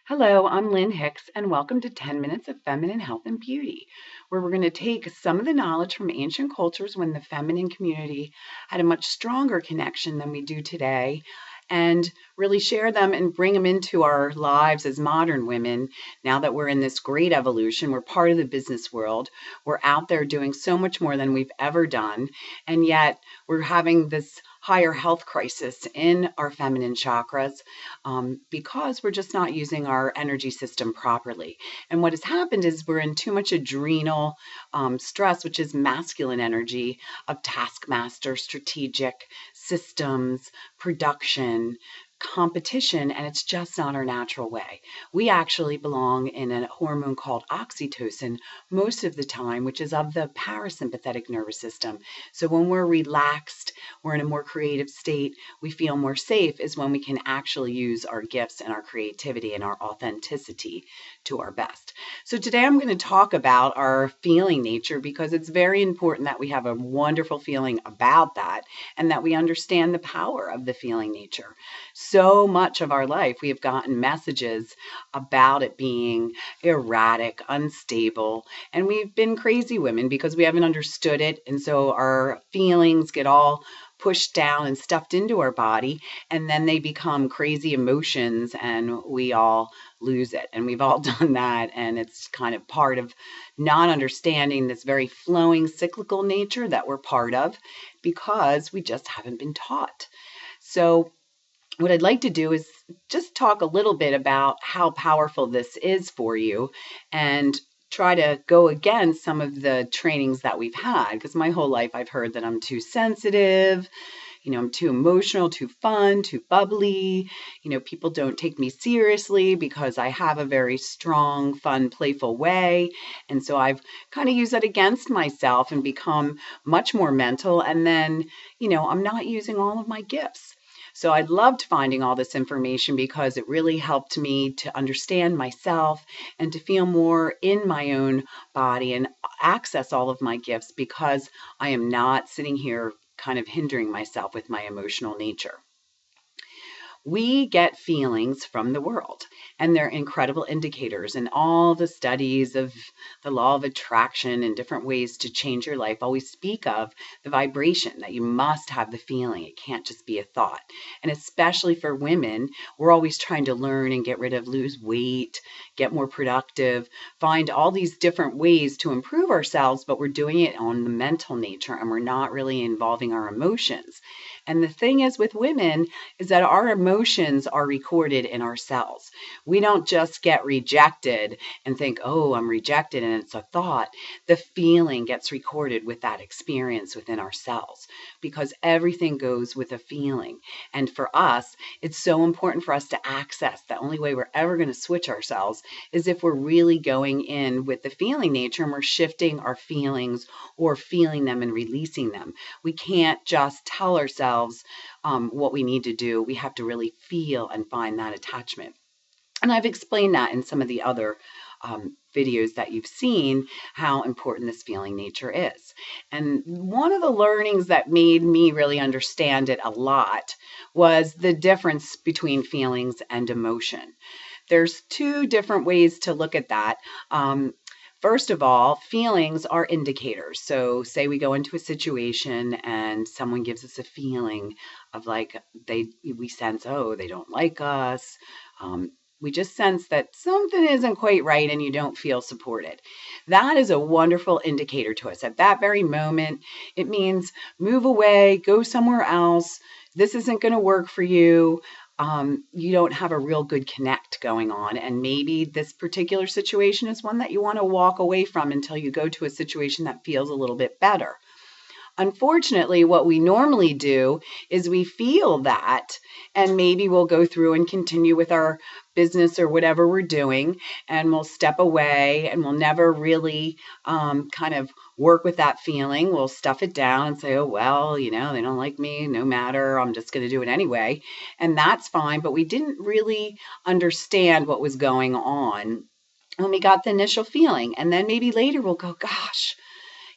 Hello, I'm Lynn Hicks, and welcome to 10 Minutes of Feminine Health and Beauty, where we're going to take some of the knowledge from ancient cultures when the feminine community had a much stronger connection than we do today, and really share them and bring them into our lives as modern women. Now that we're in this great evolution, we're part of the business world, we're out there doing so much more than we've ever done, and yet we're having this higher health crisis in our feminine chakras because we're just not using our energy system properly. And what has happened is we're in too much adrenal stress, which is masculine energy of taskmaster, strategic, systems, production, competition, and it's just not our natural way. We actually belong in a hormone called oxytocin most of the time, which is of the parasympathetic nervous system. So when we're relaxed, we're in a more creative state, we feel more safe, is when we can actually use our gifts and our creativity and our authenticity to our best. So today I'm going to talk about our feeling nature because it's very important that we have a wonderful feeling about that and that we understand the power of the feeling nature. So much of our life we have gotten messages about it being erratic, unstable, and we've been crazy women because we haven't understood it, and so our feelings get all pushed down and stuffed into our body, and then they become crazy emotions and we all lose it. And we've all done that, and it's kind of part of not understanding this very flowing cyclical nature that we're part of because we just haven't been taught. So what I'd like to do is just talk a little bit about how powerful this is for you and try to go against some of the trainings that we've had, because my whole life I've heard that I'm too sensitive, I'm too emotional, too fun, too bubbly. People don't take me seriously because I have a very strong, fun, playful way. And so I've kind of used that against myself and become much more mental. And then, I'm not using all of my gifts. So I loved finding all this information because it really helped me to understand myself and to feel more in my own body and access all of my gifts because I am not sitting here kind of hindering myself with my emotional nature. We get feelings from the world, and they're incredible indicators. And all the studies of the law of attraction and different ways to change your life always speak of the vibration, that you must have the feeling. It can't just be a thought. And especially for women, we're always trying to learn and get rid of, lose weight, get more productive, find all these different ways to improve ourselves, but we're doing it on the mental nature and we're not really involving our emotions. And the thing is with women is that our emotions are recorded in our cells. We don't just get rejected and think, oh, I'm rejected, and it's a thought. The feeling gets recorded with that experience within our cells because everything goes with a feeling. And for us, it's so important for us to access. The only way we're ever going to switch ourselves is if we're really going in with the feeling nature and we're shifting our feelings or feeling them and releasing them. We can't just tell ourselves what we need to do. We have to really feel and find that attachment. And I've explained that in some of the other videos that you've seen, how important this feeling nature is. And one of the learnings that made me really understand it a lot was the difference between feelings and emotion. There's two different ways to look at that. First of all, feelings are indicators. So say we go into a situation and someone gives us a feeling of like we sense, oh, they don't like us. We just sense that something isn't quite right and you don't feel supported. That is a wonderful indicator to us. At that very moment, it means move away, go somewhere else. This isn't going to work for you. You don't have a real good connect going on. And maybe this particular situation is one that you want to walk away from until you go to a situation that feels a little bit better. Unfortunately, what we normally do is we feel that, and maybe we'll go through and continue with our business or whatever we're doing, and we'll step away and we'll never really kind of work with that feeling. We'll stuff it down and say, oh, well, they don't like me, no matter, I'm just going to do it anyway. And that's fine, but we didn't really understand what was going on when we got the initial feeling. And then maybe later we'll go, gosh,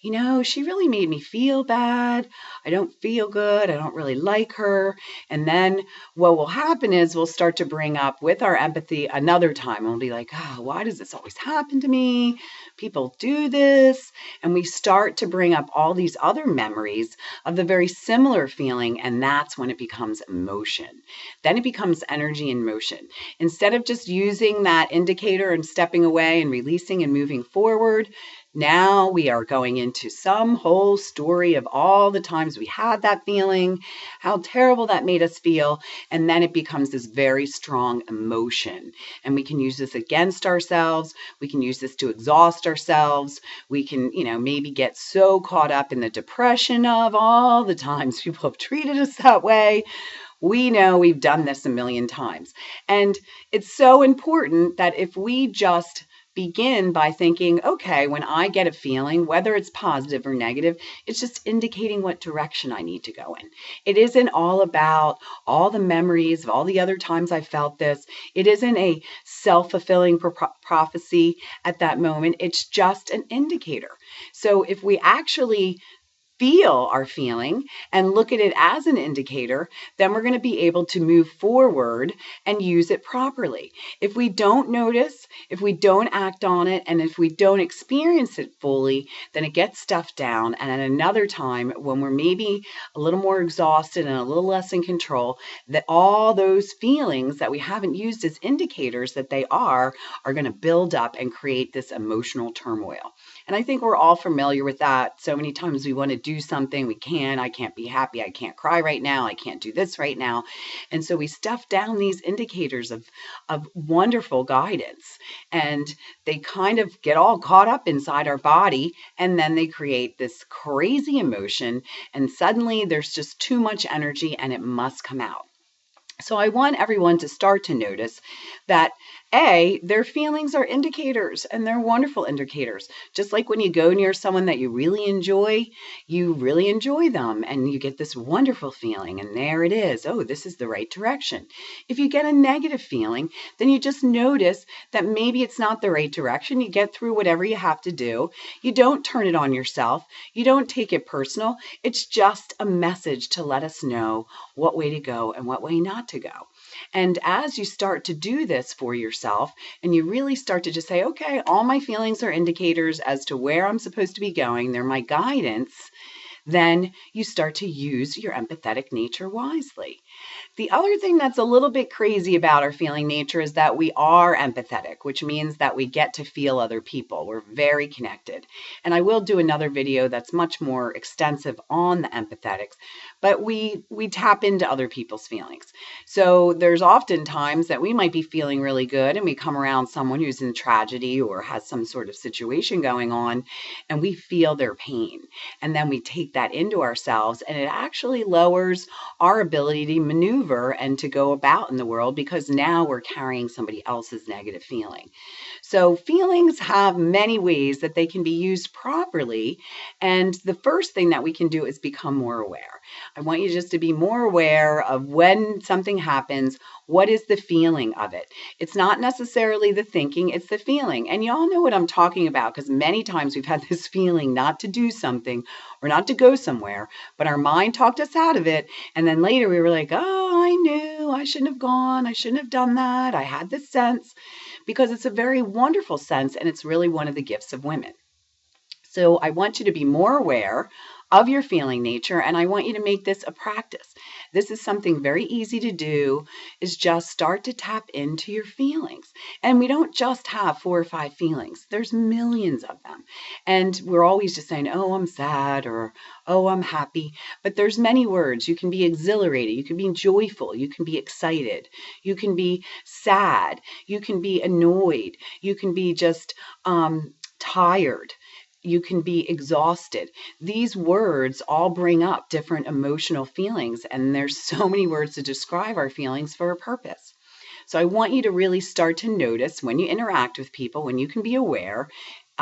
she really made me feel bad. I don't feel good. I don't really like her. And then what will happen is we'll start to bring up with our empathy another time. We'll be like, oh, why does this always happen to me? People do this. And we start to bring up all these other memories of the very similar feeling. And that's when it becomes emotion. Then it becomes energy in motion. Instead of just using that indicator and stepping away and releasing and moving forward, now we are going into some whole story of all the times we had that feeling, how terrible that made us feel, and then it becomes this very strong emotion. And we can use this against ourselves. We can use this to exhaust ourselves. We can, maybe get so caught up in the depression of all the times people have treated us that way. We know we've done this a million times. And it's so important that if we just begin by thinking, okay, when I get a feeling, whether it's positive or negative, it's just indicating what direction I need to go in. It isn't all about all the memories of all the other times I felt this. It isn't a self-fulfilling prophecy at that moment. It's just an indicator. So if we actually feel our feeling and look at it as an indicator, then we're going to be able to move forward and use it properly. If we don't notice, if we don't act on it, and if we don't experience it fully, then it gets stuffed down. And at another time, when we're maybe a little more exhausted and a little less in control, that all those feelings that we haven't used as indicators that they are going to build up and create this emotional turmoil. And I think we're all familiar with that. So many times we want to do something, we can't. I can't be happy. I can't cry right now. I can't do this right now. And so we stuff down these indicators of wonderful guidance. And they kind of get all caught up inside our body. And then they create this crazy emotion. And suddenly there's just too much energy and it must come out. So I want everyone to start to notice that their feelings are indicators, and they're wonderful indicators. Just like when you go near someone that you really enjoy them, and you get this wonderful feeling, and there it is. Oh, this is the right direction. If you get a negative feeling, then you just notice that maybe it's not the right direction. You get through whatever you have to do. You don't turn it on yourself. You don't take it personal. It's just a message to let us know what way to go and what way not to go. And as you start to do this for yourself, and you really start to just say, okay, all my feelings are indicators as to where I'm supposed to be going, they're my guidance, then you start to use your empathetic nature wisely. The other thing that's a little bit crazy about our feeling nature is that we are empathetic, which means that we get to feel other people. We're very connected. And I will do another video that's much more extensive on the empathetics, but we tap into other people's feelings. So there's often times that we might be feeling really good and we come around someone who's in tragedy or has some sort of situation going on, and we feel their pain. And then we take that into ourselves, and it actually lowers our ability to maneuver and to go about in the world, because now we're carrying somebody else's negative feeling. So feelings have many ways that they can be used properly. And the first thing that we can do is become more aware. I want you just to be more aware of when something happens, what is the feeling of it? It's not necessarily the thinking, it's the feeling. And y'all know what I'm talking about, because many times we've had this feeling not to do something or not to go somewhere, but our mind talked us out of it. And then later we were like, oh, I knew I shouldn't have gone. I shouldn't have done that. I had this sense, because it's a very wonderful sense, and it's really one of the gifts of women. So I want you to be more aware of your feeling nature, and I want you to make this a practice. This is something very easy to do, is just start to tap into your feelings. And we don't just have 4 or 5 feelings. There's millions of them. And we're always just saying, oh, I'm sad, or oh, I'm happy. But there's many words. You can be exhilarated. You can be joyful. You can be excited. You can be sad. You can be annoyed. You can be just tired. You can be exhausted. These words all bring up different emotional feelings, and there's so many words to describe our feelings for a purpose. So I want you to really start to notice when you interact with people, when you can be aware,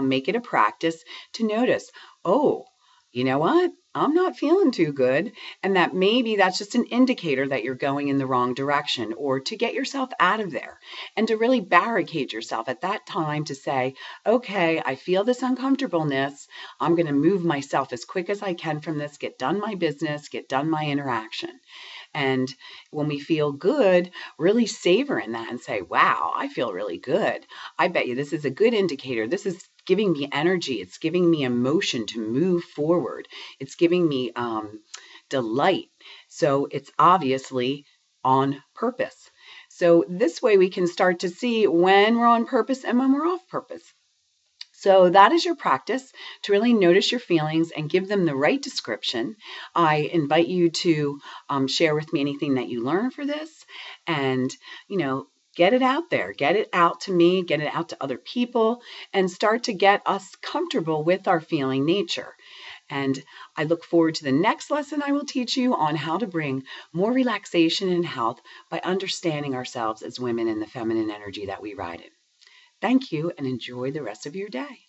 make it a practice to notice, oh, you know what? I'm not feeling too good, and that maybe that's just an indicator that you're going in the wrong direction, or to get yourself out of there and to really barricade yourself at that time to say, okay, I feel this uncomfortableness. I'm going to move myself as quick as I can from this, get done my business, get done my interaction. And when we feel good, really savor in that and say, wow, I feel really good. I bet you this is a good indicator. This is giving me energy. It's giving me emotion to move forward. It's giving me delight. So it's obviously on purpose. So this way we can start to see when we're on purpose and when we're off purpose. So that is your practice, to really notice your feelings and give them the right description. I invite you to share with me anything that you learn for this, and, get it out there, get it out to me, get it out to other people, and start to get us comfortable with our feeling nature. And I look forward to the next lesson I will teach you on how to bring more relaxation and health by understanding ourselves as women and the feminine energy that we ride in. Thank you, and enjoy the rest of your day.